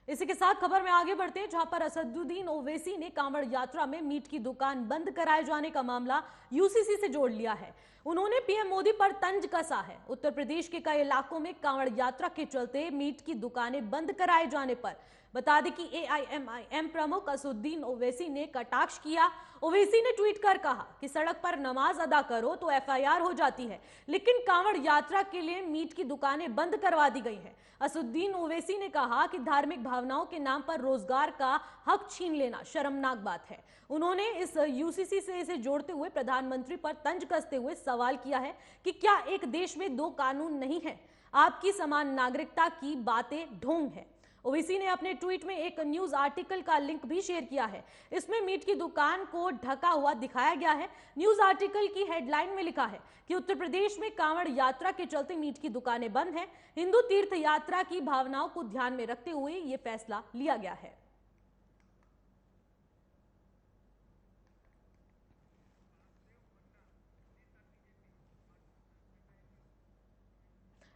इसी के साथ खबर में आगे बढ़ते हैं, जहां पर असदुद्दीन ओवैसी ने कांवड़ यात्रा में मीट की दुकान बंद कराए जाने का मामला यूसीसी से जोड़ लिया है। उन्होंने पीएम मोदी पर तंज कसा है। उत्तर प्रदेश के कई इलाकों में कांवड़ यात्रा के चलते मीट की दुकानें बंद कराए जाने पर बता दें कि एआईएमआईएम प्रमुख असदुद्दीन ओवैसी ने कटाक्ष किया। ओवैसी ने ट्वीट कर कहा कि सड़क पर नमाज अदा करो तो एफआईआर हो जाती है, लेकिन कांवड़ यात्रा के लिए मीट की दुकानें बंद करवा दी गई हैं। असदुद्दीन ओवैसी ने कहा कि धार्मिक भावनाओं के नाम पर रोजगार का हक छीन लेना शर्मनाक बात है। उन्होंने इस यूसीसी से इसे जोड़ते हुए प्रधानमंत्री पर तंज कसते हुए सवाल किया है कि क्या एक देश में दो कानून नहीं है? आपकी समान नागरिकता की बातें ढोंग है। ओवैसी ने अपने ट्वीट में एक न्यूज आर्टिकल का लिंक भी शेयर किया है। इसमें मीट की दुकान को ढका हुआ दिखाया गया है। न्यूज आर्टिकल की हेडलाइन में लिखा है कि उत्तर प्रदेश में कांवड़ यात्रा के चलते मीट की दुकानें बंद हैं। हिंदू तीर्थ यात्रा की भावनाओं को ध्यान में रखते हुए यह फैसला लिया गया है।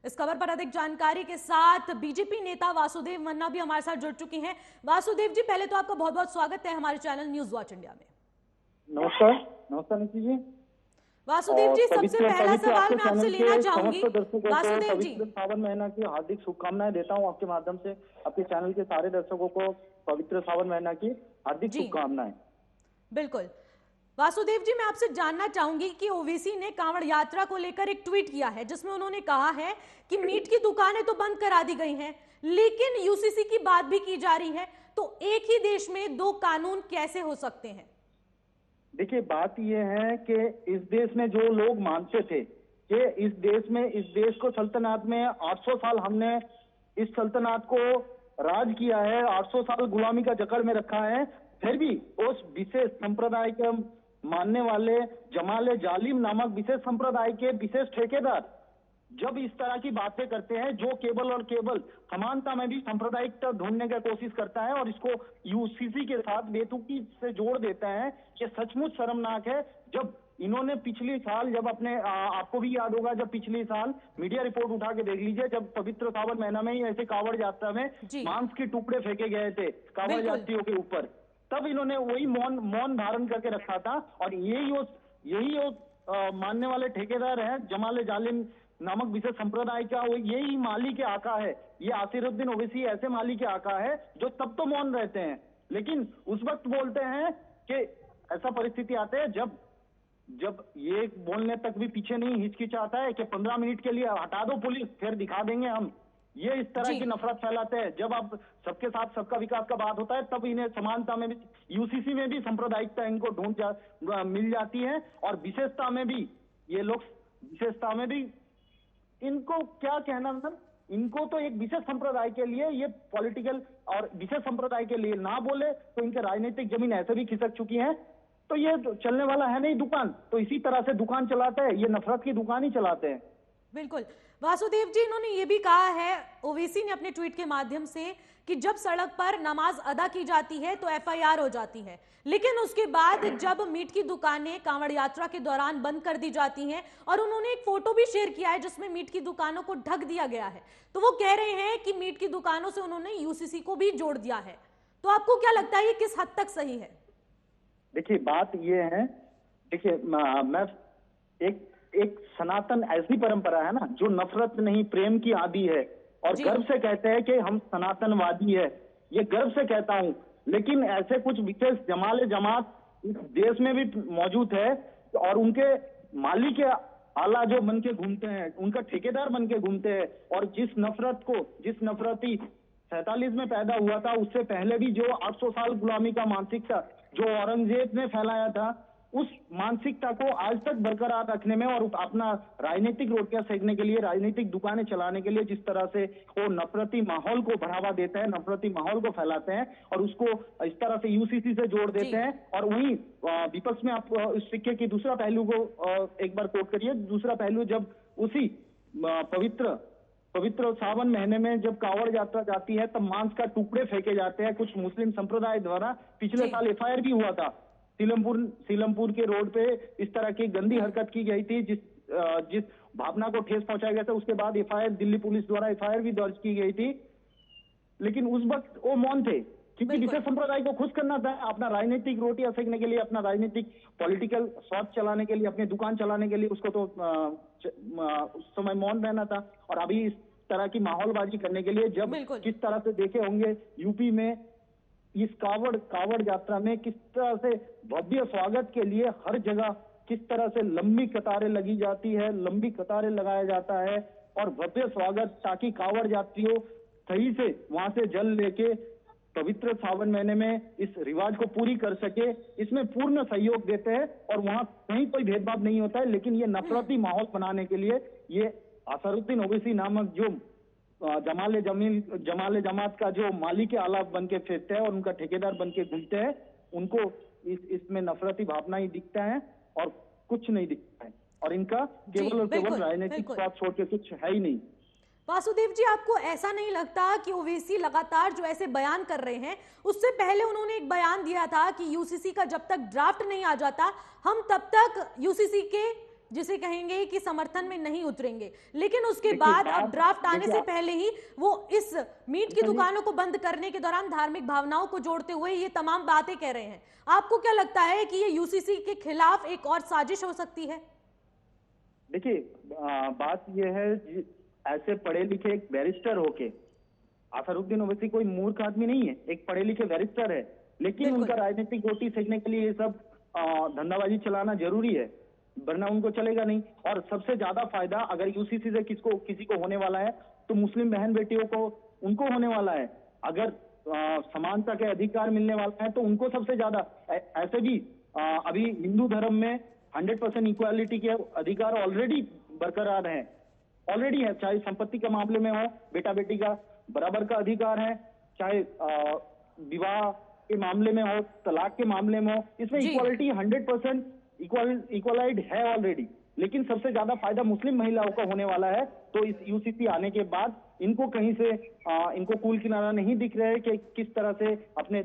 इस खबर पर अधिक जानकारी के साथ बीजेपी नेता वासुदेव मन्ना भी हमारे साथ जुड़ चुके हैं। वासुदेव जी, पहले तो आपका बहुत बहुत स्वागत है हमारे चैनल न्यूज वॉच इंडिया में। नमस्कार। नमस्कार निखिल जी। वासुदेव जी, सबसे पहला सवाल मैं आपसे लेना चाहूंगी। वासुदेव जी, सावन महीना की हार्दिक शुभकामनाएं देता हूं आपके माध्यम से। आपके चैनल के सारे दर्शकों को पवित्र सावन महीना की हार्दिक शुभकामनाएं। बिल्कुल वासुदेव जी, मैं आपसे जानना चाहूंगी कि ओवैसी ने कांवड़ यात्रा को लेकर एक ट्वीट किया है जिसमें उन्होंने कहा है कि मीट की दुकानें तो बंद करा दी गई हैं, लेकिन यूसीसी की बात भी की जा रही है, तो एक ही देश में दो कानून कैसे हो सकते हैं? देखिए, बात यह है कि इस देश में जो लोग मानते थे कि इस देश को सल्तनत में 800 साल हमने इस सल्तनत को राज किया है, 800 साल गुलामी का जकड़ में रखा है, फिर भी उस विशेष संप्रदाय के मानने वाले जमाले जालिम नामक विशेष संप्रदाय के विशेष ठेकेदार जब इस तरह की बातें करते हैं, जो केवल और केवल समानता में भी सांप्रदायिकता ढूंढने की कोशिश करता है और इसको यूसीसी के साथ बेतुकी से जोड़ देता है, ये सचमुच शर्मनाक है। जब इन्होंने पिछली साल जब अपने आपको भी याद होगा, जब पिछली साल मीडिया रिपोर्ट उठा के देख लीजिए, जब पवित्र सावन महीना में ही ऐसे कांवड़ यात्रा में मांस के टुकड़े फेंके गए थे कांवड़ यात्रियों के ऊपर, तब इन्होंने वही मौन धारण करके रखा था। और यही मानने वाले ठेकेदार हैं जमाले जालिम नामक विशेष संप्रदाय का, वो यही माली के आका है। ये असदुद्दीन ओवैसी ऐसे माली के आका है जो तब तो मौन रहते हैं, लेकिन उस वक्त बोलते हैं कि ऐसा परिस्थिति आते हैं जब ये बोलने तक भी पीछे नहीं हिचकिचाता है कि 15 मिनट के लिए हटा दो पुलिस, फिर दिखा देंगे हम। ये इस तरह की नफरत फैलाते हैं। जब आप सबके साथ सबका विकास का बात होता है, तब इन्हें समानता में भी, यूसीसी में भी सांप्रदायिकता इनको मिल जाती है, और विशेषता में भी ये लोग, विशेषता में भी इनको क्या कहना, मतलब इनको तो एक विशेष संप्रदाय के लिए ये पॉलिटिकल और विशेष संप्रदाय के लिए ना बोले तो इनके राजनीतिक जमीन ऐसे भी खिसक चुकी है, तो ये चलने वाला है नहीं दुकान। तो इसी तरह से दुकान चलाते हैं, ये नफरत की दुकान ही चलाते हैं। बिल्कुल वासुदेव जी, इन्होंने ये भी कहा है ओवैसी ने अपने ट्वीट के माध्यम से कि जब सड़क पर नमाज अदा की जाती है तो एफआईआर हो जाती है, लेकिन उसके बाद जब मीट की दुकानें कांवड़ यात्रा के दौरान बंद कर दी जाती हैं, और उन्होंने एक फोटो भी शेयर किया है जिसमें मीट की दुकानों को ढक दिया गया है, तो वो कह रहे हैं कि मीट की दुकानों से उन्होंने यूसीसी को भी जोड़ दिया है। तो आपको क्या लगता है ये किस हद तक सही है? देखिए, बात ये है, देखिए मैं एक सनातन ऐसी परंपरा है ना जो नफरत नहीं प्रेम की आदि है, और गर्व से कहते हैं कि हम सनातनवादी है, ये गर्व से कहता हूं। लेकिन ऐसे कुछ विशेष जमाले जमात इस देश में भी मौजूद है, और उनके मालिक के आला जो बन के घूमते हैं, उनका ठेकेदार बन के घूमते हैं, और जिस नफरती 47 में पैदा हुआ था, उससे पहले भी जो 800 साल गुलामी का मानसिकता जो औरंगजेब ने फैलाया था, उस मानसिकता को आज तक बरकरार रखने में और अपना राजनीतिक रोटियां सेकने के लिए, राजनीतिक दुकानें चलाने के लिए जिस तरह से वो नफरती माहौल को बढ़ावा देते हैं, नफरती माहौल को फैलाते हैं और उसको इस तरह से यूसीसी से जोड़ देते हैं। और वहीं विपक्ष में आप इस सिक्के की दूसरा पहलू को एक बार कोट करिए। दूसरा पहलू, जब उसी पवित्र सावन महीने में जब कांवड़ यात्रा जाती है, तब मांस का टुकड़े फेंके जाते हैं कुछ मुस्लिम संप्रदाय द्वारा। पिछले साल एफआईआर भी हुआ था, सीलमपुर के रोड पे इस तरह की गंदी हरकत की गई थी, जिस भावना को ठेस पहुंचाया गया था। उसके बाद एफआईआर, दिल्ली पुलिस द्वारा एफआईआर भी दर्ज की गई थी। लेकिन उस वक्त वो मौन थे, क्योंकि बिल्कुल। विशेष संप्रदाय को खुश करना था, अपना राजनीतिक रोटियां सेकने के लिए, अपना राजनीतिक पॉलिटिकल स्वार्थ चलाने के लिए, अपनी दुकान चलाने के लिए उसको तो उस समय मौन रहना था। और अभी इस तरह की माहौलबाजी करने के लिए जब बिल्कुल। किस तरह से देखे होंगे यूपी में इस कावड़ यात्रा में किस तरह से भव्य स्वागत के लिए हर जगह किस तरह से लंबी कतारें लगी जाती है, लंबी कतारें लगाया जाता है और भव्य स्वागत, ताकि कावड़ यात्रियों सही से वहां से जल लेके पवित्र सावन महीने में इस रिवाज को पूरी कर सके, इसमें पूर्ण सहयोग देते हैं और वहां कहीं कोई भेदभाव नहीं होता है। लेकिन ये नफरती माहौल बनाने के लिए ये असरुद्दीन ओवैसी नामक जो जमाले जमात का जो मालिक आला बन के फिरते हैं और उनका ठेकेदार बन के घूमते हैं, उनको इसमें नफरती भावना ही दिखता है और कुछ नहीं दिखता है। और इनका केवल और केवल राजनीतिक स्वार्थ छोड़ के कुछ है ही नहीं। वासुदेव जी, आपको ऐसा नहीं लगता कि ओवैसी लगातार जो ऐसे बयान कर रहे हैं, उससे पहले उन्होंने एक बयान दिया था कि यूसीसी का जब तक ड्राफ्ट नहीं आ जाता हम तब तक यूसीसी के जिसे कहेंगे कि समर्थन में नहीं उतरेंगे, लेकिन उसके बाद अब ड्राफ्ट आने से पहले ही वो इस मीट की दुकानों को बंद करने के दौरान धार्मिक भावनाओं को जोड़ते हुए ये तमाम बातें कह रहे हैं। आपको क्या लगता है कि ये यूसीसी के खिलाफ एक और साजिश हो सकती है? देखिए, बात यह है, ऐसे पढ़े लिखे एक बैरिस्टर होके, असरुद्दीन ओवैसी कोई मूर्ख आदमी नहीं है, एक पढ़े लिखे बैरिस्टर है, लेकिन उनका राजनीतिक रोटी सेकने के लिए ये सब धंधाबाजी चलाना जरूरी है, वरना उनको चलेगा नहीं। और सबसे ज्यादा फायदा अगर यूसीसी से किसी को होने वाला है तो मुस्लिम बहन बेटियों को उनको होने वाला है। अगर समानता के अधिकार मिलने वाला है तो उनको सबसे ज्यादा। ऐसे भी अभी हिंदू धर्म में 100% इक्वालिटी के अधिकार ऑलरेडी बरकरार हैं, ऑलरेडी है। चाहे संपत्ति के मामले में हो, बेटा बेटी का बराबर का अधिकार है, चाहे विवाह के मामले में हो, तलाक के मामले में हो, इसमें इक्वालिटी 100% इक्वलाइड है ऑलरेडी। लेकिन सबसे ज्यादा फायदा मुस्लिम महिलाओं का होने वाला है। तो इस यूसीसी आने के बाद इनको कहीं से इनको कूल किनारा नहीं दिख रहा है कि किस तरह से अपने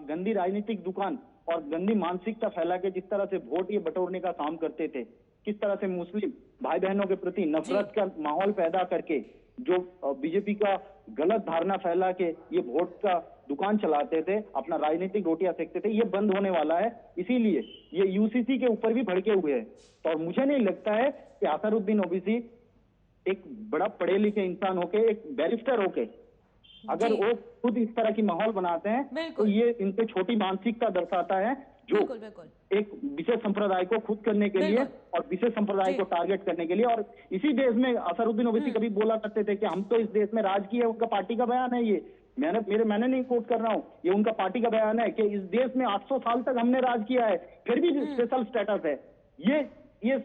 गंदी राजनीतिक दुकान और गंदी मानसिकता फैला के जिस तरह से वोट ये बटोरने का काम करते थे, किस तरह से मुस्लिम भाई बहनों के प्रति नफरत का माहौल पैदा करके जो बीजेपी का गलत धारणा फैला के ये वोट का दुकान चलाते थे, अपना राजनीतिक रोटियां सेकते थे, ये बंद होने वाला है। इसीलिए ये यूसीसी के ऊपर भी भड़के हुए हैं। और मुझे नहीं लगता है कि असरुद्दीन ओवैसी एक बड़ा पढ़े लिखे इंसान होके, एक बैरिस्टर होके, अगर वो खुद इस तरह की माहौल बनाते हैं तो ये इनसे छोटी मानसिकता दर्शाता है, जो एक विशेष संप्रदाय को खुद करने के लिए और विशेष संप्रदाय को टारगेट करने के लिए। और इसी देश में असरुद्दीन ओवैसी कभी बोला करते थे कि हम तो इस देश में राज किए, उनका पार्टी का बयान है ये, मैंने नहीं कोट कर रहा हूँ, ये उनका पार्टी का बयान है कि इस देश में 800 साल तक हमने राज किया है, फिर भी स्पेशल स्टेटस है, ये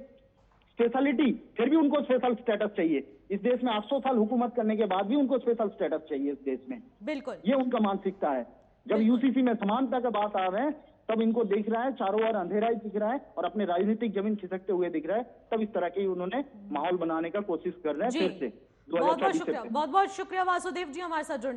स्पेशलिटी, फिर भी उनको स्पेशल स्टेटस चाहिए। इस देश में 800 साल हुकूमत करने के बाद भी उनको स्पेशल स्टेटस चाहिए इस देश में। बिल्कुल, ये उनका मानसिकता है। जब यूसीसी में समानता का बात आ रहे हैं तब इनको दिख रहा है चारों ओर अंधेरा ही दिख रहा है और अपने राजनीतिक जमीन खिसकते हुए दिख रहा है। तब इस तरह की उन्होंने माहौल बनाने का कोशिश कर रहे हैं फिर से। बहुत बहुत शुक्रिया वासुदेव जी हमारे साथ जुड़ने